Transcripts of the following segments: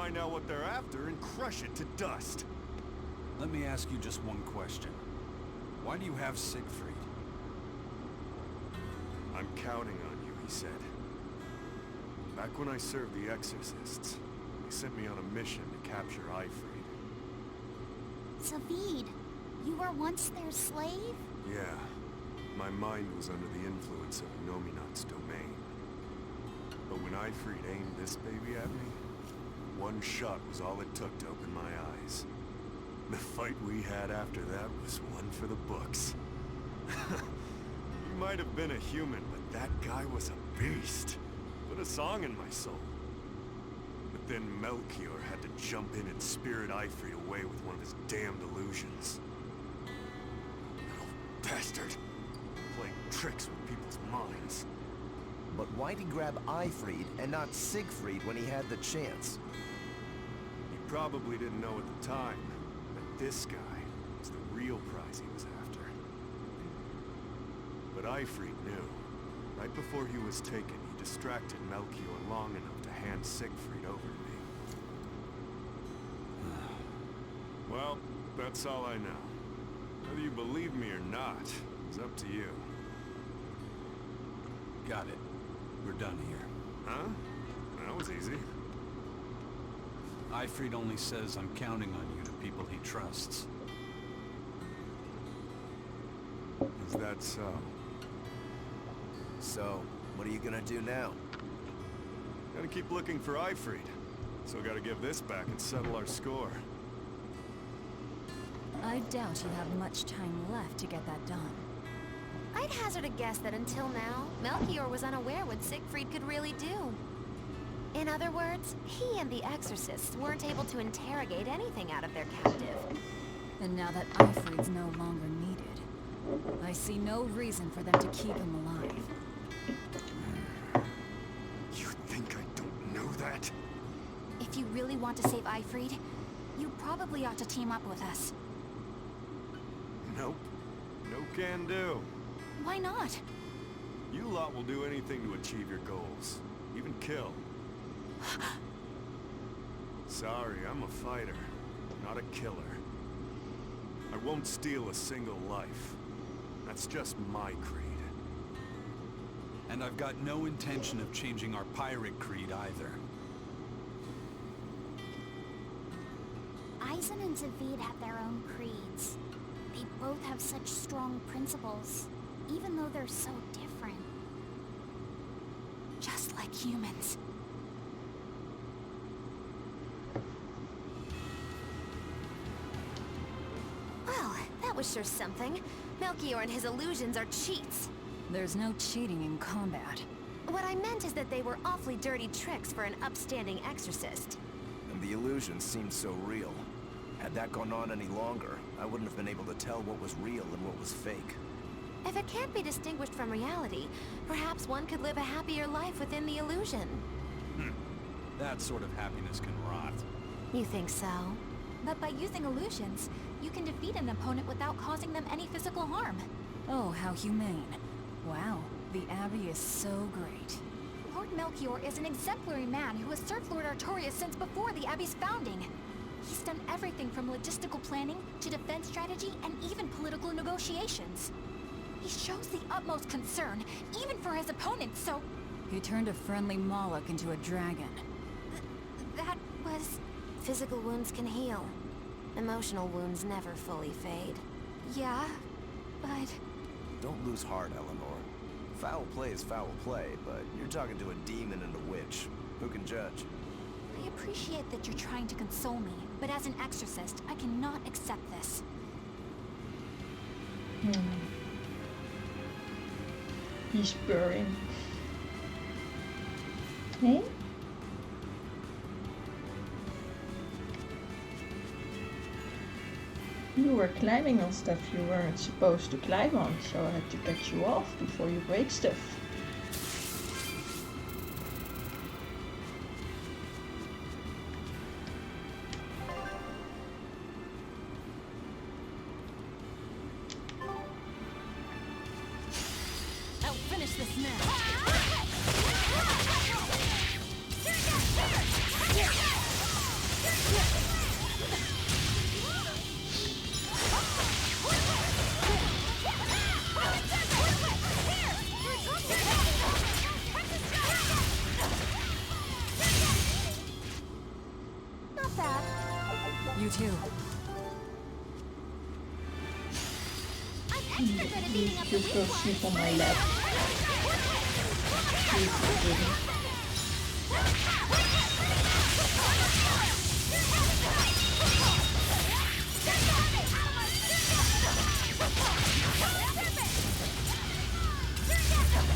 find out what they're after and crush it to dust. Let me ask you just one question. Why do you have Siegfried? I'm counting on you, he said. Back when I served the Exorcists, they sent me on a mission to capture Ifrid. Zavid, you were once their slave? Yeah. My mind was under the influence of Nominat's domain. But when Ifrid aimed this baby at me, one shot was all it took to open my eyes. The fight we had after that was one for the books. You might have been a human, but that guy was a beast. Put a song in my soul. But then Melchior had to jump in and spirit Ifrid away with one of his damned illusions. Little bastard. Playing tricks with people's minds. But why'd he grab Ifrid and not Siegfried when he had the chance? He probably didn't know at the time that this guy was the real prize he was after. But Ifrid knew. Right before he was taken, he distracted Melchior long enough to hand Siegfried over to me. Well, that's all I know. Whether you believe me or not is up to you. Got it. We're done here. Huh? That was easy. Ifrid only says I'm counting on you to people he trusts. Is that so? So, what are you gonna do now? Gotta keep looking for Ifrid. So gotta give this back and settle our score. I doubt you have much time left to get that done. I'd hazard a guess that until now, Melchior was unaware what Siegfried could really do. In other words, he and the Exorcists weren't able to interrogate anything out of their captive. And now that Ifrid's no longer needed, I see no reason for them to keep him alive. You think I don't know that? If you really want to save Ifrid, you probably ought to team up with us. Nope. No can do. Why not? You lot will do anything to achieve your goals. Even kill. Sorry, I'm a fighter, not a killer. I won't steal a single life. That's just my creed. And I've got no intention of changing our pirate creed either. Eisen and Zavid have their own creeds. They both have such strong principles, even though they're so different. Just like humans. Well, that was sure something. Melchior and his illusions are cheats. There's no cheating in combat. What I meant is that they were awfully dirty tricks for an upstanding exorcist. And the illusions seemed so real. Had that gone on any longer, I wouldn't have been able to tell what was real and what was fake. If it can't be distinguished from reality, perhaps one could live a happier life within the illusion. That sort of happiness can rot. You think so? But by using illusions, you can defeat an opponent without causing them any physical harm. Oh, how humane. Wow, the Abbey is so great. Lord Melchior is an exemplary man who has served Lord Artorias since before the Abbey's founding. He's done everything from logistical planning to defense strategy and even political negotiations. He shows the utmost concern, even for his opponents, so... He turned a friendly Moloch into a dragon. That was... Physical wounds can heal. Emotional wounds never fully fade. Yeah, but... Don't lose heart, Eleanor. Foul play is foul play, but you're talking to a demon and a witch. Who can judge? I appreciate that you're trying to console me, but as an exorcist, I cannot accept this. He's purring. Hey? You were climbing on stuff you weren't supposed to climb on, so I had to cut you off before you break stuff. I'll finish this now. too. I'm extra good at beating up the Just go weak sleep ones. on my lap.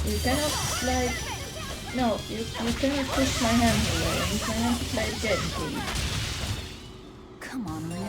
You cannot like... No, you cannot push my hand away. You cannot play the game, please. Come on, really?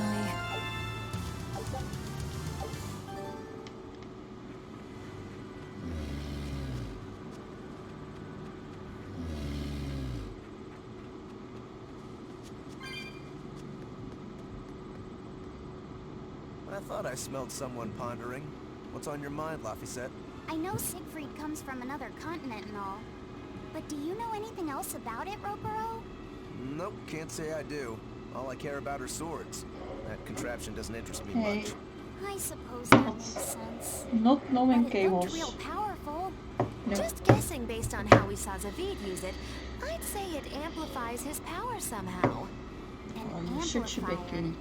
I thought I smelled someone pondering. What's on your mind, Laphicet? I know Siegfried comes from another continent and all, but do you know anything else about it, Ropero? Nope, can't say I do. All I care about are swords. That contraption doesn't interest me Hey. much. I suppose that makes sense. Not But knowing it looked cables. real powerful. No. Just guessing based on how we saw Zavid use it, I'd say it amplifies his power somehow. An Oh, you're such a big amplifier. kitty.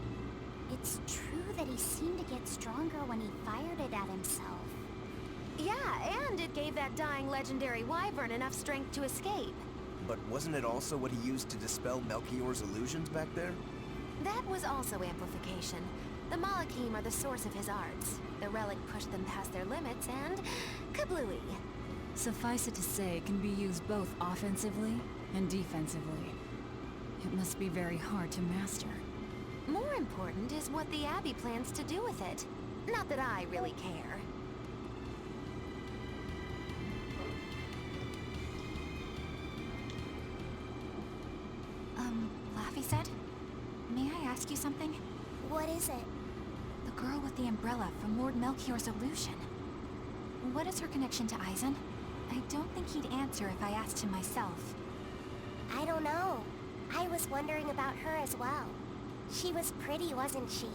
It's true that he seemed to get stronger when he fired it at himself. Yeah, and it gave that dying legendary wyvern enough strength to escape. But wasn't it also what he used to dispel Melchior's illusions back there? That was also amplification. The Malachim are the source of his arts. The relic pushed them past their limits and... kablooey. Suffice it to say, it can be used both offensively and defensively. It must be very hard to master. More important is what the Abbey plans to do with it. Not that I really care. Laphicet? May I ask you something? What is it? The girl with the umbrella from Lord Melchior's illusion. What is her connection to Eisen? I don't think he'd answer if I asked him myself. I don't know. I was wondering about her as well. She was pretty, wasn't she?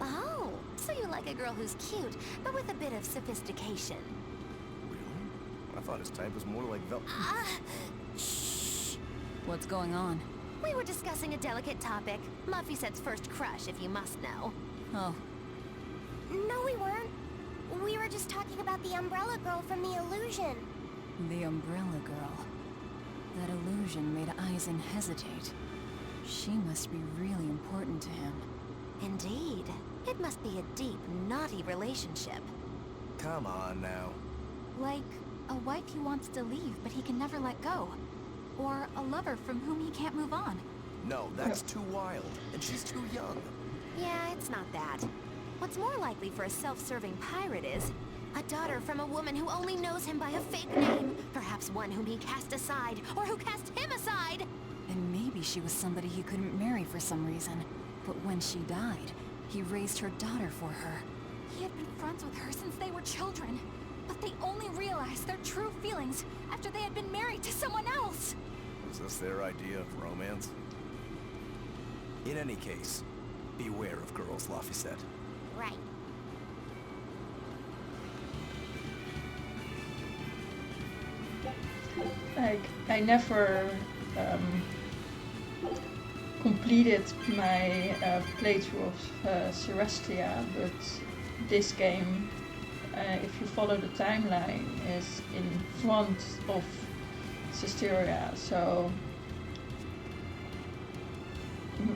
Oh, so you like a girl who's cute, but with a bit of sophistication. Really? I thought his type was more like What's going on? We were discussing a delicate topic. Laphicet's first crush, if you must know. Oh, No, we weren't. We were just talking about the umbrella girl from the illusion. the umbrella girl. That illusion made Eisen hesitate. She must be really important to him. Indeed. It must be a deep, naughty relationship. Come on now. Like a wife he wants to leave, but he can never let go. Or a lover from whom he can't move on. No, that's too wild. And she's too young. Yeah, it's not that. What's more likely for a self-serving pirate is a daughter from a woman who only knows him by a fake name. Perhaps one whom he cast aside, or who cast him aside. And maybe she was somebody he couldn't marry for some reason. But when she died, he raised her daughter for her. He had been friends with her since they were children. But they only realized their true feelings after they had been married to someone else. Is this their idea of romance? In any case, beware of girls, Laphicet. Right. Like, I never completed my playthrough of Celestia, but this game, if you follow the timeline, is in front of Zestiria, so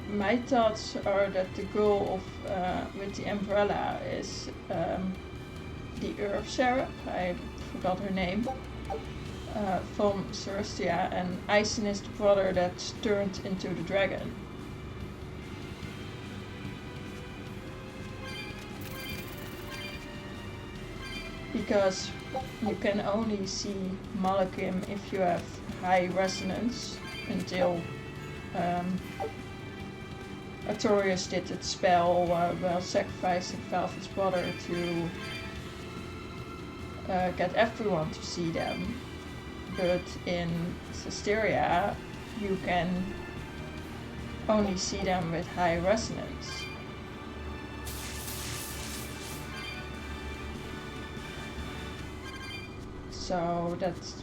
my thoughts are that the girl of with the umbrella is the Earth Seraph, I forgot her name, from Celestia, and Eisen is the brother that's turned into the dragon. Because you can only see Malachim if you have high resonance until Artorias did its spell while sacrificing Valvid's brother to get everyone to see them. But in Zestiria, you can only see them with high resonance. So that's,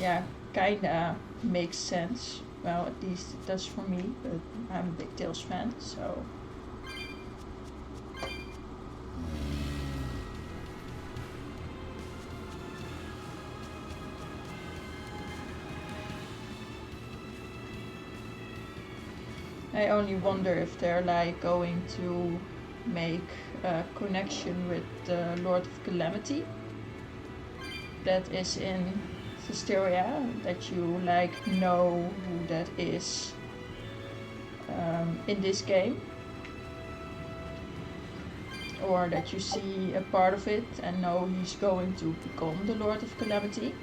yeah, kinda makes sense. Well, at least it does for me, but I'm a big Tales fan, so I only wonder if they're like going to make a connection with the Lord of Calamity that is in Zestiria, that you like know who that is in this game, or that you see a part of it and know he's going to become the Lord of Calamity.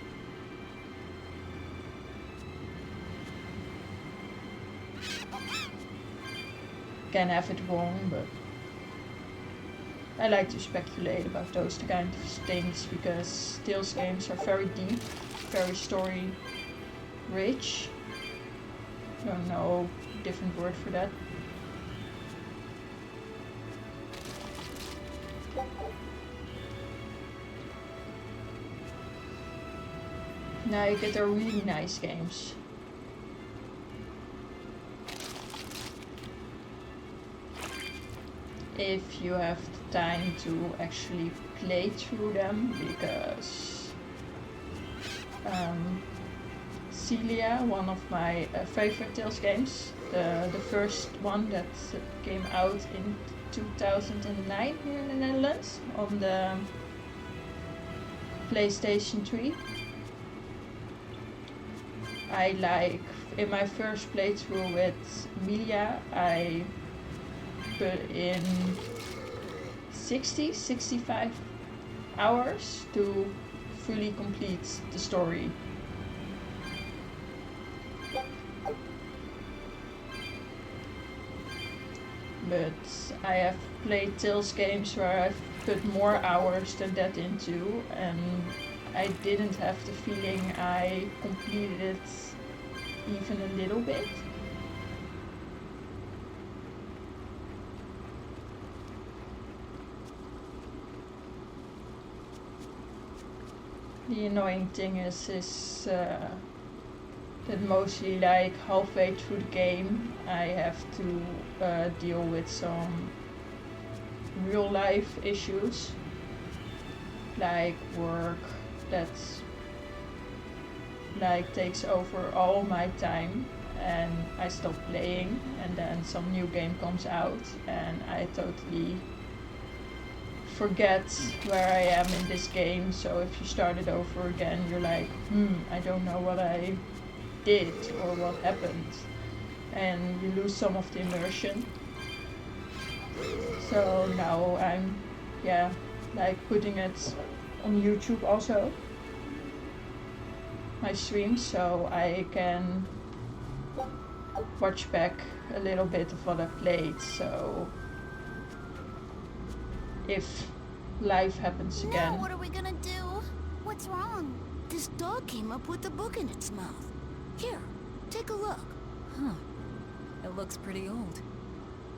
Can have it wrong, but I like to speculate about those kind of things because Tales games are very deep, very story rich. I don't know a different word for that. Now you get the really nice games. If you have the time to actually play through them, because Celia, one of my favorite Tales games, the first one that came out in 2009 here in the Netherlands on the PlayStation 3. I like, in my first playthrough with Emilia, I put in 65 hours to fully complete the story. But I have played Tales games where I've put more hours than that into, and I didn't have the feeling I completed it even a little bit. The annoying thing is that mostly like halfway through the game I have to deal with some real life issues, like work that like takes over all my time, and I stop playing, and then some new game comes out and I totally forget where I am in this game. So if you start it over again, you're like, I don't know what I did or what happened, and you lose some of the immersion. So now I'm like putting it on YouTube also, my streams, so I can watch back a little bit of what I played. So if life happens again. Now what are we gonna do? What's wrong? This dog came up with a book in its mouth. Here, take a look. Huh. It looks pretty old.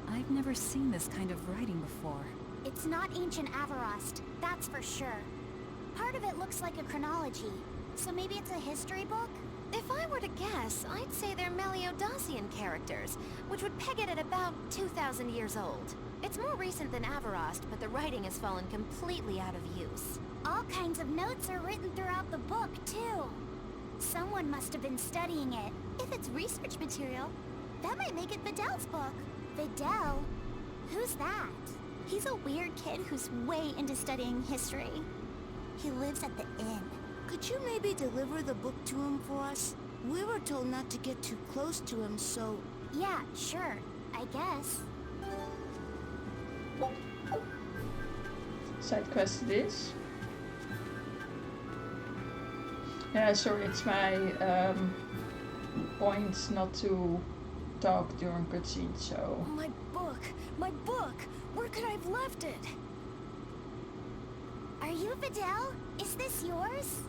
I've never seen this kind of writing before. It's not ancient Avarost, that's for sure. Part of it looks like a chronology, so maybe it's a history book? If I were to guess, I'd say they're Meliodacian characters, which would peg it at about 2,000 years old. It's more recent than Avarost, but the writing has fallen completely out of use. All kinds of notes are written throughout the book, too. Someone must have been studying it. If it's research material, that might make it Videl's book. Videl? Who's that? He's a weird kid who's way into studying history. He lives at the inn. Could you maybe deliver the book to him for us? We were told not to get too close to him, so... Yeah, sure. I guess. Side quest it is. Yeah, sorry, it's my point not to talk during cutscenes, so... My book! My book! Where could I have left it? Are you Videl? Is this yours?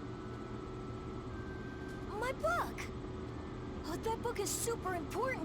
My book! Oh, that book is super important